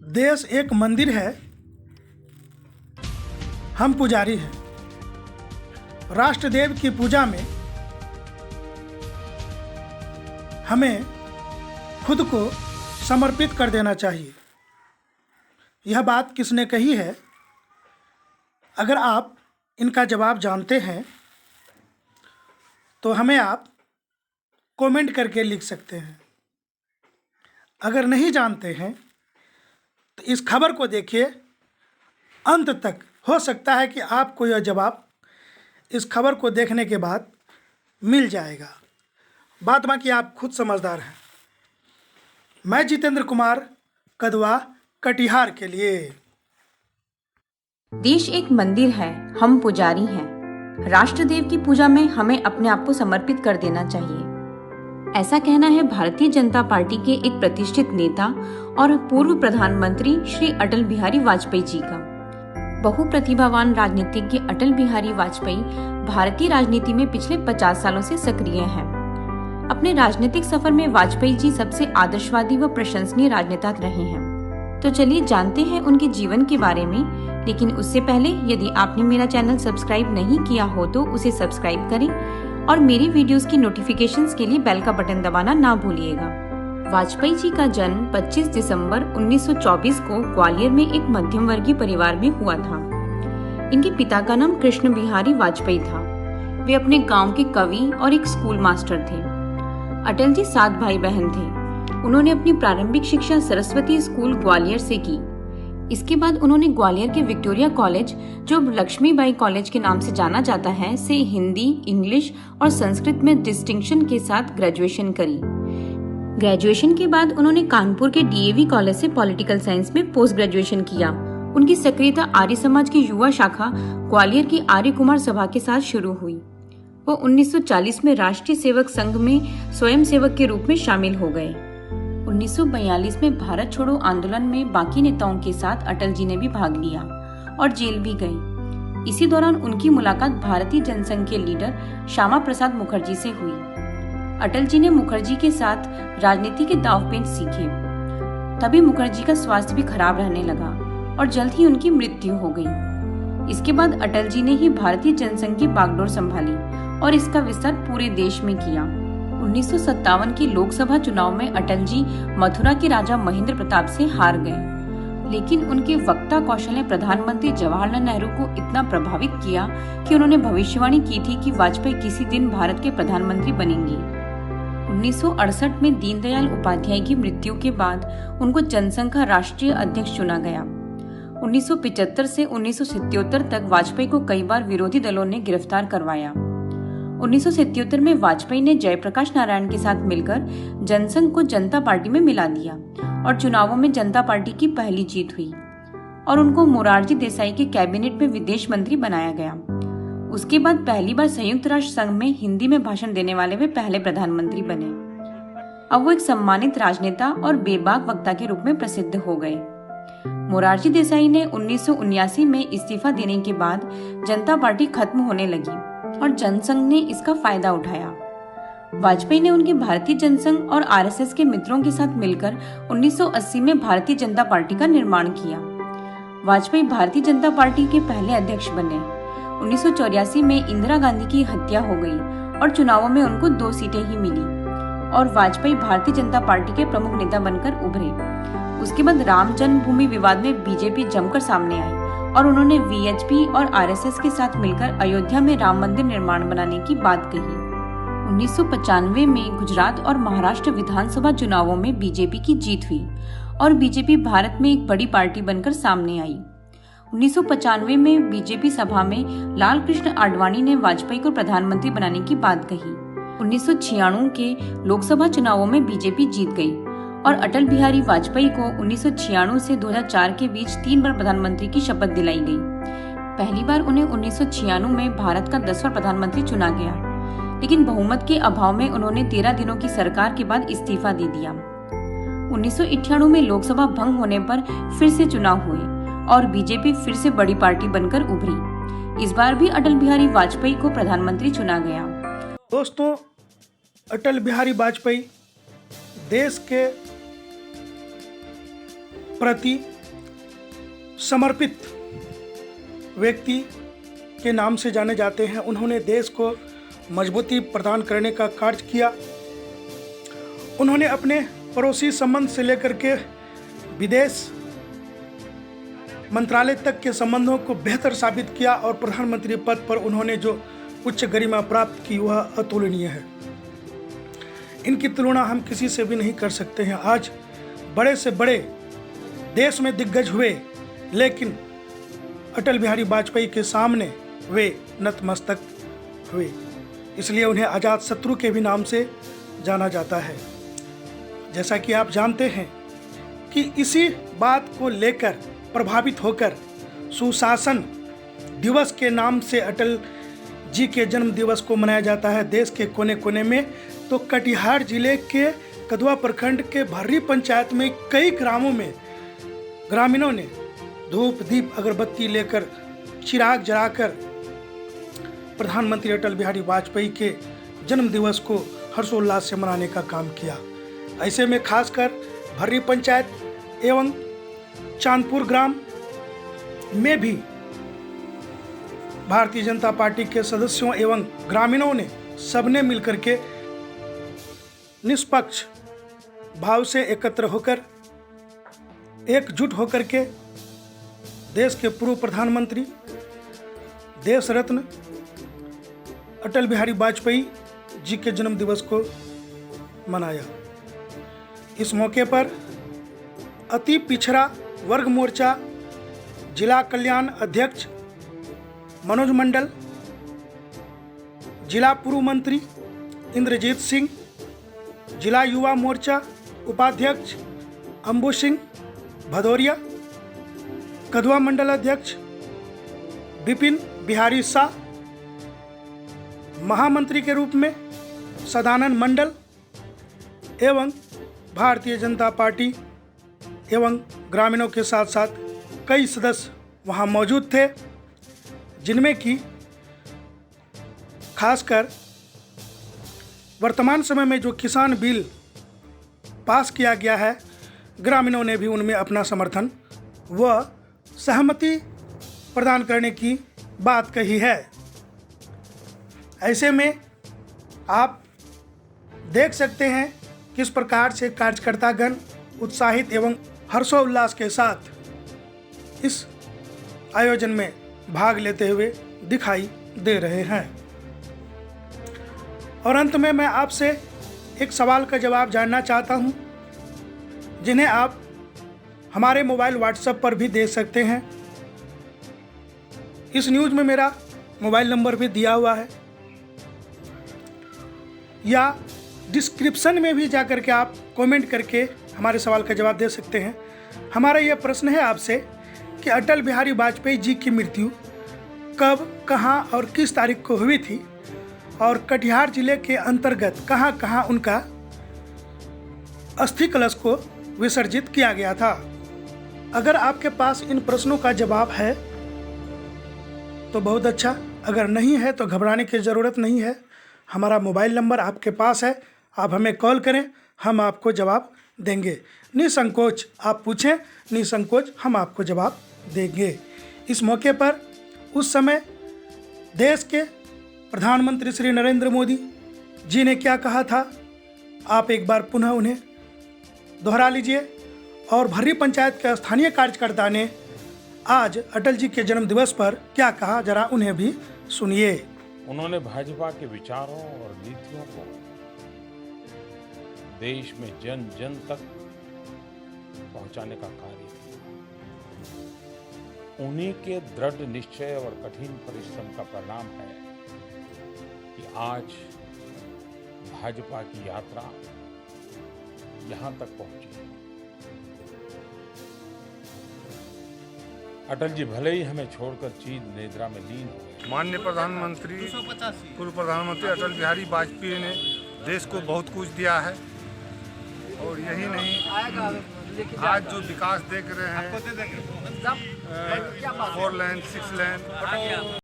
देश एक मंदिर है, हम पुजारी हैं। राष्ट्रदेव की पूजा में हमें खुद को समर्पित कर देना चाहिए। यह बात किसने कही है? अगर आप इनका जवाब जानते हैं तो हमें आप कमेंट करके लिख सकते हैं। अगर नहीं जानते हैं तो इस खबर को देखिए अंत तक। हो सकता है कि आपको यह जवाब इस खबर को देखने के बाद मिल जाएगा। बात बाकी आप खुद समझदार हैं। मैं जितेंद्र कुमार कदवा, कटिहार के लिए। देश एक मंदिर है, हम पुजारी हैं। राष्ट्रदेव की पूजा में हमें अपने आप को समर्पित कर देना चाहिए। ऐसा कहना है भारतीय जनता पार्टी के एक प्रतिष्ठित नेता और पूर्व प्रधानमंत्री श्री अटल बिहारी वाजपेयी जी का। बहुप्रतिभावान राजनीतिज्ञ अटल बिहारी वाजपेयी भारतीय राजनीति में पिछले 50 सालों से सक्रिय हैं। अपने राजनीतिक सफर में वाजपेयी जी सबसे आदर्शवादी व प्रशंसनीय राजनेता रहे हैं। तो चलिए जानते हैं उनके जीवन के बारे में। लेकिन उससे पहले यदि आपने मेरा चैनल सब्सक्राइब नहीं किया हो तो उसे सब्सक्राइब करें और मेरी वीडियोस की नोटिफिकेशंस के लिए बेल का बटन दबाना ना भूलिएगा। वाजपेयी जी का जन्म 25 दिसंबर 1924 को ग्वालियर में एक मध्यम वर्गीय परिवार में हुआ था। इनके पिता का नाम कृष्ण बिहारी वाजपेयी था। वे अपने गांव के कवि और एक स्कूल मास्टर थे। अटल जी 7 भाई बहन थे। उन्होंने अपनी प्रारंभिक शिक्षा सरस्वती स्कूल ग्वालियर से की। इसके बाद उन्होंने ग्वालियर के विक्टोरिया कॉलेज, जो लक्ष्मीबाई कॉलेज के नाम से जाना जाता है, से हिंदी, इंग्लिश और संस्कृत में डिस्टिंक्शन के साथ ग्रेजुएशन करी। ग्रेजुएशन के बाद उन्होंने कानपुर के डीएवी कॉलेज से पॉलिटिकल साइंस में पोस्ट ग्रेजुएशन किया। उनकी सक्रियता आर्य समाज की युवा शाखा ग्वालियर की आर्य कुमार सभा के साथ शुरू हुई। वो 1940 में राष्ट्रीय सेवक संघ में स्वयं सेवक के रूप में शामिल हो गए। 1942 में भारत छोड़ो आंदोलन में बाकी नेताओं के साथ अटल जी ने भी भाग लिया और जेल भी गए। इसी दौरान उनकी मुलाकात भारतीय जनसंघ के लीडर श्यामा प्रसाद मुखर्जी से हुई। अटल जी ने मुखर्जी के साथ राजनीति के दांवपेच सीखे। तभी मुखर्जी का स्वास्थ्य भी खराब रहने लगा और जल्द ही उनकी मृत्यु हो गई। इसके बाद अटल जी ने ही भारतीय जनसंघ की बागडोर संभाली और इसका विस्तार पूरे देश में किया। 1957 के लोकसभा चुनाव में अटल जी मथुरा के राजा महेंद्र प्रताप से हार गए, लेकिन उनके वक्ता कौशल ने प्रधानमंत्री जवाहरलाल नेहरू को इतना प्रभावित किया कि उन्होंने भविष्यवाणी की थी कि वाजपेयी किसी दिन भारत के प्रधानमंत्री बनेंगे। 1968 में दीनदयाल उपाध्याय की मृत्यु के बाद उनको जनसंघ का राष्ट्रीय अध्यक्ष चुना गया। 1975 से 1977 तक वाजपेयी को कई बार विरोधी दलों ने गिरफ्तार करवाया। 1977 में वाजपेयी ने जयप्रकाश नारायण के साथ मिलकर जनसंघ को जनता पार्टी में मिला दिया और चुनावों में जनता पार्टी की पहली जीत हुई और उनको मोरारजी देसाई के कैबिनेट में विदेश मंत्री बनाया गया। उसके बाद पहली बार संयुक्त राष्ट्र संघ में हिंदी में भाषण देने वाले वे पहले प्रधानमंत्री बने। अब वो एक सम्मानित राजनेता और बेबाक वक्ता के रूप में प्रसिद्ध हो गए। मोरारजी देसाई ने 1979 में इस्तीफा देने के बाद जनता पार्टी खत्म होने लगी और जनसंघ ने इसका फायदा उठाया। वाजपेयी ने उनके भारतीय जनसंघ और आरएसएस के मित्रों के साथ मिलकर 1980 में भारतीय जनता पार्टी का निर्माण किया। वाजपेयी भारतीय जनता पार्टी के पहले अध्यक्ष बने। 1984 में इंदिरा गांधी की हत्या हो गई और चुनावों में उनको 2 सीटें ही मिली और वाजपेयी भारतीय जनता पार्टी के प्रमुख नेता बनकर उभरे। उसके बाद राम जन्मभूमि विवाद में बीजेपी जमकर सामने आई और उन्होंने वीएचपी और आरएसएस के साथ मिलकर अयोध्या में राम मंदिर निर्माण बनाने की बात कही। 1995 में गुजरात और महाराष्ट्र विधानसभा चुनावों में बीजेपी की जीत हुई और बीजेपी भारत में एक बड़ी पार्टी बनकर सामने आई। 1995 में बीजेपी सभा में लाल कृष्ण आडवाणी ने वाजपेयी को प्रधानमंत्री बनाने की बात कही। 1996 के लोकसभा चुनावों में बीजेपी जीत गई और अटल बिहारी वाजपेयी को 1996 से 2004 के बीच 3 बार प्रधानमंत्री की शपथ दिलाई गई। पहली बार उन्हें 1996 में भारत का 10वां प्रधानमंत्री चुना गया, लेकिन बहुमत के अभाव में उन्होंने 13 दिनों की सरकार के बाद इस्तीफा दे दिया। 1998 में लोकसभा भंग होने पर फिर से चुनाव हुए और बीजेपी फिर से बड़ी पार्टी बनकर उभरी। इस बार भी अटल बिहारी वाजपेयी को प्रधानमंत्री चुना गया। दोस्तों, अटल बिहारी वाजपेयी देश के प्रति समर्पित व्यक्ति के नाम से जाने जाते हैं। उन्होंने देश को मजबूती प्रदान करने का कार्य किया। उन्होंने अपने पड़ोसी संबंध से लेकर के विदेश मंत्रालय तक के संबंधों को बेहतर साबित किया और प्रधानमंत्री पद पर उन्होंने जो उच्च गरिमा प्राप्त की वह अतुलनीय है। इनकी तुलना हम किसी से भी नहीं कर सकते हैं। आज बड़े से बड़े देश में दिग्गज हुए, लेकिन अटल बिहारी वाजपेयी के सामने वे नतमस्तक हुए, इसलिए उन्हें अजात शत्रु के भी नाम से जाना जाता है। जैसा कि आप जानते हैं कि इसी बात को लेकर प्रभावित होकर सुशासन दिवस के नाम से अटल जी के जन्म दिवस को मनाया जाता है देश के कोने कोने में। तो कटिहार जिले के कदवा प्रखंड के भर्री पंचायत में कई ग्रामों में ग्रामीणों ने धूप दीप अगरबत्ती लेकर चिराग जलाकर प्रधानमंत्री अटल बिहारी वाजपेयी के जन्म दिवस को हर्षोल्लास से मनाने का काम किया। ऐसे में खासकर भर्री पंचायत एवं चांदपुर ग्राम में भी भारतीय जनता पार्टी के सदस्यों एवं ग्रामीणों ने सबने मिलकर के निष्पक्ष भाव से एकत्र होकर एकजुट होकर के देश के पूर्व प्रधानमंत्री देश रत्न अटल बिहारी वाजपेयी जी के जन्म दिवस को मनाया। इस मौके पर अति पिछड़ा वर्ग मोर्चा जिला कल्याण अध्यक्ष मनोज मंडल, जिला पूर्व मंत्री इंद्रजीत सिंह, जिला युवा मोर्चा उपाध्यक्ष अंबु सिंह भदौरिया, कदवा मंडल अध्यक्ष विपिन बिहारी शाह, महामंत्री के रूप में सदानंद मंडल एवं भारतीय जनता पार्टी एवं ग्रामीणों के साथ साथ कई सदस्य वहां मौजूद थे, जिनमें कि खासकर वर्तमान समय में जो किसान बिल पास किया गया है, ग्रामीणों ने भी उनमें अपना समर्थन व सहमति प्रदान करने की बात कही है। ऐसे में आप देख सकते हैं किस प्रकार से कार्यकर्तागण उत्साहित एवं हर्षोल्लास के साथ इस आयोजन में भाग लेते हुए दिखाई दे रहे हैं। और अंत में मैं आपसे एक सवाल का जवाब जानना चाहता हूं, जिन्हें आप हमारे मोबाइल व्हाट्सएप पर भी दे सकते हैं। इस न्यूज़ में मेरा मोबाइल नंबर भी दिया हुआ है, या डिस्क्रिप्शन में भी जाकर के आप कमेंट करके हमारे सवाल का जवाब दे सकते हैं। हमारा यह प्रश्न है आपसे कि अटल बिहारी वाजपेयी जी की मृत्यु कब, कहां और किस तारीख को हुई थी, और कटिहार जिले के अंतर्गत कहां कहां उनका अस्थि कलश को विसर्जित किया गया था। अगर आपके पास इन प्रश्नों का जवाब है तो बहुत अच्छा, अगर नहीं है तो घबराने की ज़रूरत नहीं है। हमारा मोबाइल नंबर आपके पास है, आप हमें कॉल करें, हम आपको जवाब देंगे। निसंकोच आप पूछें, निसंकोच हम आपको जवाब देंगे। इस मौके पर उस समय देश के प्रधानमंत्री श्री नरेंद्र मोदी जी ने क्या कहा था, आप एक बार पुनः उन्हें दोहरा लीजिए। और भर्री पंचायत के स्थानीय कार्यकर्ता ने आज अटल जी के जन्म दिवस पर क्या कहा, जरा उन्हें भी सुनिए। उन्होंने भाजपा के विचारों और नीतियों को देश में जन जन तक पहुंचाने का कार्य किया। उन्हीं के दृढ़ निश्चय और कठिन परिश्रम का परिणाम है कि आज भाजपा की यात्रा यहां तक पहुंची। अटल जी भले ही हमें छोड़कर चीर निद्रा में लीन हो गए। माननीय प्रधानमंत्री पूर्व प्रधानमंत्री अटल बिहारी वाजपेयी ने देश को बहुत कुछ दिया है, और यही नहीं, आज जो विकास देख रहे हैं 4 लेन 6 लेन